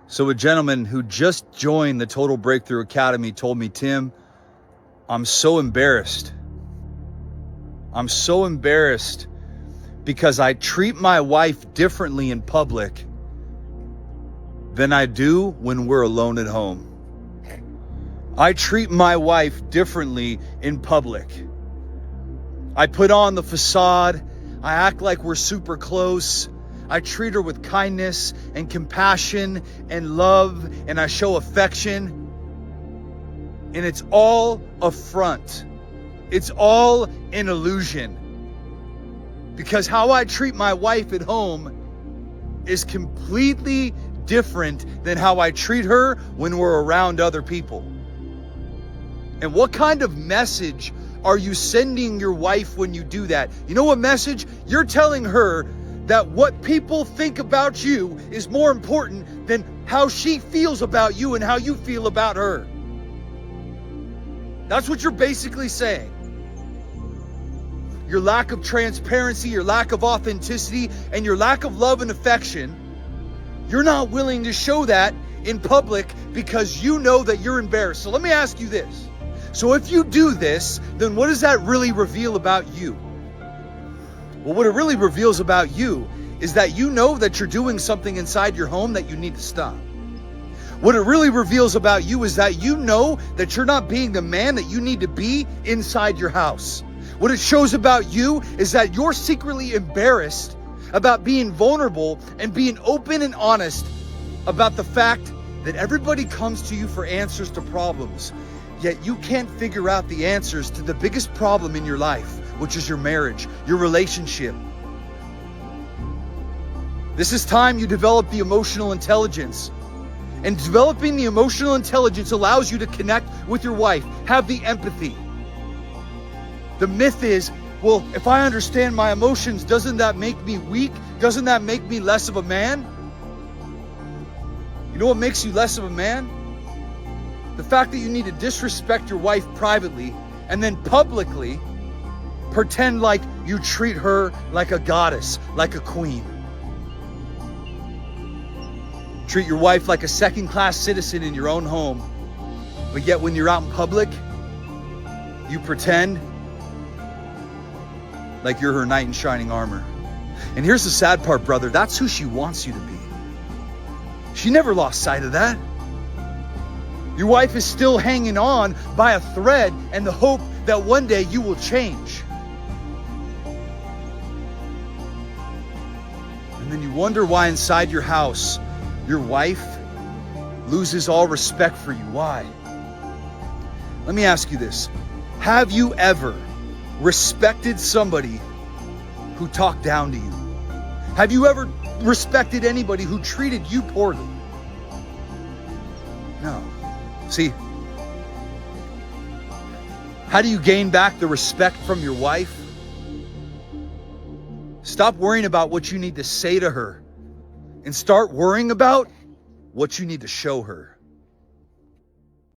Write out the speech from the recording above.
So a gentleman who just joined the Total Breakthrough Academy told me, Tim, I'm so embarrassed. I'm so embarrassed because I treat my wife differently in public than I do when we're alone at home. I treat my wife differently in public. I put on the facade. I act like we're super close. I treat her with kindness and compassion and love, and I show affection. And it's all a front. It's all an illusion. Because how I treat my wife at home is completely different than how I treat her when we're around other people. And what kind of message are you sending your wife when you do that? You know what message? You're telling her that what people think about you is more important than how she feels about you and how you feel about her. That's what you're basically saying. Your lack of transparency, your lack of authenticity, and your lack of love and affection, you're not willing to show that in public because you know that you're embarrassed. So let me ask you this. So if you do this, then what does that really reveal about you? Well, what it really reveals about you is that you know that you're doing something inside your home that you need to stop. What it really reveals about you is that you know that you're not being the man that you need to be inside your house. What it shows about you is that you're secretly embarrassed about being vulnerable and being open and honest about the fact that everybody comes to you for answers to problems, yet you can't figure out the answers to the biggest problem in your life, which is your marriage, your relationship. This is time you develop the emotional intelligence. And developing the emotional intelligence allows you to connect with your wife, have the empathy. The myth is, well, if I understand my emotions, doesn't that make me weak? Doesn't that make me less of a man? You know what makes you less of a man? The fact that you need to disrespect your wife privately and then publicly pretend like you treat her like a goddess, like a queen. Treat your wife like a second-class citizen in your own home, but yet when you're out in public, you pretend like you're her knight in shining armor. And here's the sad part, brother. That's who she wants you to be. She never lost sight of that. Your wife is still hanging on by a thread and the hope that one day you will change. And then you wonder why inside your house, your wife loses all respect for you. Why? Let me ask you this. Have you ever respected somebody who talked down to you? Have you ever respected anybody who treated you poorly? No. See, how do you gain back the respect from your wife? Stop worrying about what you need to say to her and start worrying about what you need to show her.